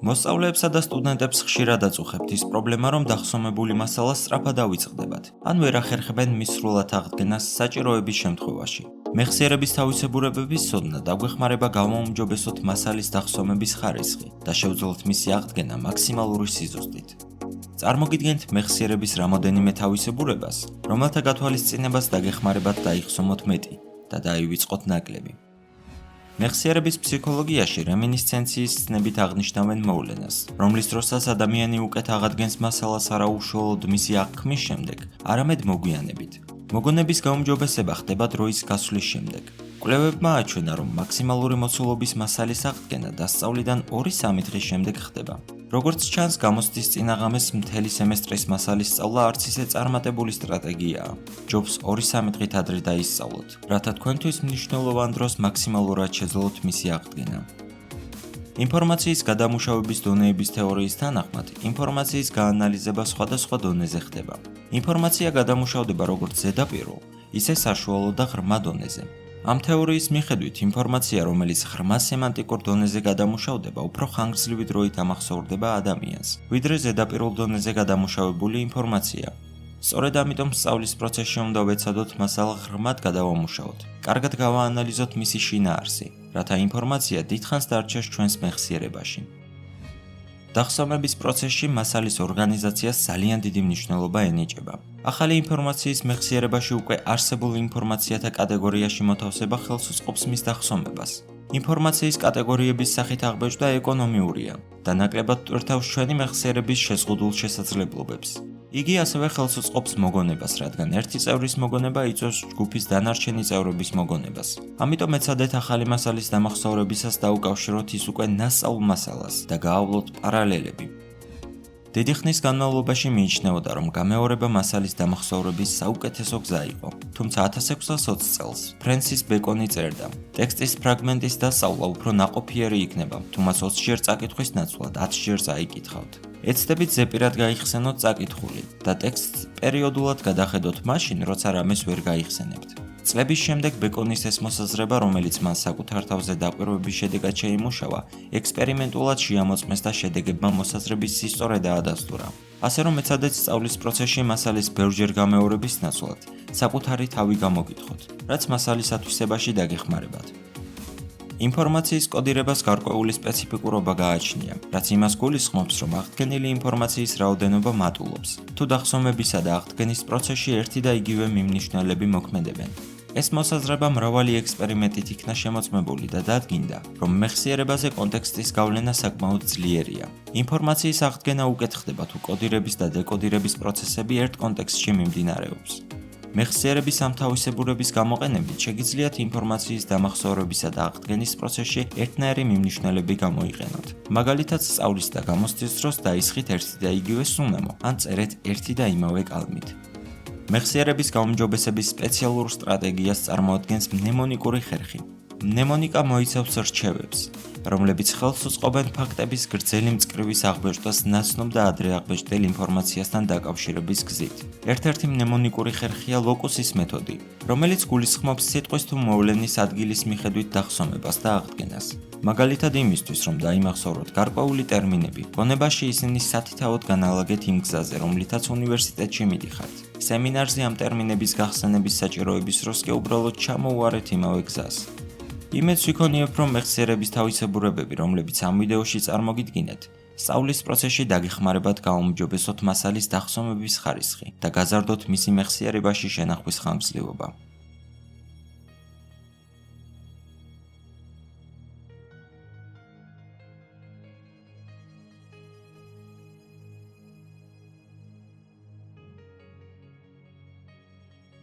მოსწავლეებსა და სტუდენტებს ხშირად აწუხებთ ის პრობლემა, რომ დახსომებული მასალა სწრაფად დავიწყდებათ, ან ვერ ახერხებენ მის სრულად აღდგენას საჭიროების შემთხვევაში. მეხსიერების თავისებურებების ცოდნა დაგვეხმარება გავაუმჯობესოთ მასალის დახსომების ხარისხი და შევძლოთ მისი აღდგენა მაქსიმალური სიზუსტით. წარმოგიდგენთ მეხსიერების რამოდენიმე თავისებურებას, რომელთა გათვალისწინებას დაგეხმარებათ დაიხსომოთ მეტი და დაივიწყოთ ნაკლები. მეხსიერების ფსიქოლოგიაში რემინისცენციის ცნებით აღნიშნავენ მოვლენას, რომლის დროსაც ადამიანი უკეთ აღადგენს მასალას არაუშუალოდ მისი აღქმის შემდეგ, არამედ მოგვიანებით. მოგონების გაუმჯობესება ხდება დროის გასვლის შემდეგ. კვლევებმა აჩვენა, რომ მაქსიმალური მოცულობის მასალის აღდგენა დასწავლიდან 2-3 დღის შემდეგ ხდება. როგორც ჩანს, გამოცდის წინაღამეს მთელი სემესტრის მასალის სწავლა არც ისე წარმატებული სტრატეგიაა. ჯობს 2-3 დღით ადრე დაისწავლოთ, რათა თქვენთვის მნიშვნელოვან დროს მაქსიმალურად შეძლოთ მისი აღდგენა. ინფორმაციის გადამუშავების დონეების თეორიის თანახმად, ინფორმაციის გაანალიზება სხვადასხვა დონეზე ხდება. ინფორმაცია გადამუშავდება როგორც ზედაპირულ, ისე საშუალო და ღრმა დონეზე. ამ თეორიის მიხედვით, ინფორმაცია, რომელიც ღრმა სემანტიკურ დონეზე გადამუშავდება, უფრო ხანგრძლივი დროით ამახსოვრდება ადამიანს, ვიდრე ზედაპირულ დონეზე გადამუშავებული ინფორმაცია. სწორედ ამიტომ სწავლის პროცესში უნდა ვეცადოთ მასალა ღრმად გადავამუშავოთ, კარგად გავაანალიზოთ მისი შინაარსი, რათა ინფორმაცია დიდხანს დარჩეს ჩვენს მეხსიერებაში. დახსომების პროცესში მასალის ორგანიზაციას ძალიან დიდი მნიშვნელობა ენიჭება. ახალი ინფორმაციის მეხსიერებაში უკვე არსებულ ინფორმაციათა კატეგორიაში მოთავსება ხელს უწყობს მის დახსომებას. ინფორმაციის კატეგორიების სახით აღბეჭდა ეკონომიურია და ნაკლებად ტვირთავს ჩვენი მეხსიერების შეზღუდულ შესაძლებლობებს. იგი ასევე ხელს უწყობს მოგონებას, რადგან ერთი წევრის მოგონება იწვევს ჯგუფის დანარჩენი წევრების მოგონებას. ამიტომ ეცადეთ ახალი მასალის დამახსოვრებისას დაუკავშიროთ ის უკვე ნასწავლ მასალას და გაავლოთ პარალელები. დიდი ხნის განმავლობაში მიიჩნეოდა, რომ გამეორება მასალის დამახსოვრების საუკეთესო გზა იყო. თუმცა 1620 წელს ფრენსის ბეკონი წერდა: ტექსტის ფრაგმენტის დასწავლა უფრო ნაყოფიერი იქნება, თუ მას 20 ჯერ წაკითხვის ნაცვლად 10 ჯერ წაიკითხავთ. ეცდებით ზეპირად გაიხსენოთ წაკითხული და ტექსტს პერიოდულად გადახედოთ მაშინ, როცა რამეს ვერ გაიხსენებთ. წლების შემდეგ ბეკონის ეს მოსაზრება, რომელიც მან საკუთარ თავზე დაკვირვების შედეგად შეიმუშავა, ექსპერიმენტულად შეამოწმეს და შედეგებმა მოსაზრების სისწორე დაადასტურა. ასე რომ ეცადეთ სწავლის პროცესში მასალის ბევრჯერ გამეორების ნაცვლად საკუთარი თავი გამოგითხოთ, რაც მასალის ათვისებაში დაგეხმარებათ. ინფორმაციის კოდირებას გარკვეული სპეციფიკურობა გააჩნია, რაც იმას გულისხმობს, რომ აღდგენილი ინფორმაციის რაოდენობა მატულობს, თუ დახსომებისა და აღდგენის პროცესში ერთი და იგივე მიმნიშნელები მოქმედებენ. ეს მოსაზრება მრავალი ექსპერიმენტით იქნა შემოწმებული და დადგინდა, რომ მეხსიერებაზე კონტექსტის გავლენა საკმაოდ ძლიერია. ინფორმაციის აღდგენა უკეთ ხდება, თუ კოდირების და დეკოდირების პროცესები ერთ კონტექსტში მიმდინარეობს. მეხსიერების ამ თავისებურების გამოყენებით შეგიძლიათ ინფორმაციის დამახსოვრებისა და აღდგენის პროცესში ერთნაირი მიმნიშნელები გამოიყენოთ. მაგალითად, სწავლის და გამოცდის დროს დაისხით ერთი და იგივე სუნამო, ან წერეთ ერთი და იმავე კალმით. მეხსიერების გაუმჯობესების სპეციალურ სტრატეგიას წარმოადგენს მნემონიკური ხერხი. მნემონიკა მოიცავს რჩევებს, რომლებიც ხელს უწყობენ ფაქტების გრძელი მწკრივის აღბეჭდას ნაცნობ და ადრე აღბეჭდელ ინფორმაციასთან დაკავშირების გზით. ერთ-ერთი მნემონიკური ხერხია ლოკუსის მეთოდი, რომელიც გულისხმობს სიტყვის თუ მოვლენის ადგილის მიხედვით დახსომებას და აღდგენას. მაგალითად იმისთვის, რომ დაიმახსოვროთ გარკვეული ტერმინები, გონებაში ისინი სათითაოდ განალაგეთ იმ გზაზე, რომლითაც უნივერსიტეტში მიდიხართ. სემინარზე ამ ტერმინების გახსენების საჭიროების დროს კი უბრალოდ ჩამოუვარეთ იმავე გზას. იმედს ვიქონიებ, რომ მეხსიერების თავისებურებები, რომლებიც ამ ვიდეოში წარმოგიდგინეთ, სწავლის პროცესში დაგეხმარებათ გაუმჯობესოთ მასალის დახსომების ხარისხი და გაზარდოთ მისი მეხსიერებაში შენახვის ხანგრძლივობა.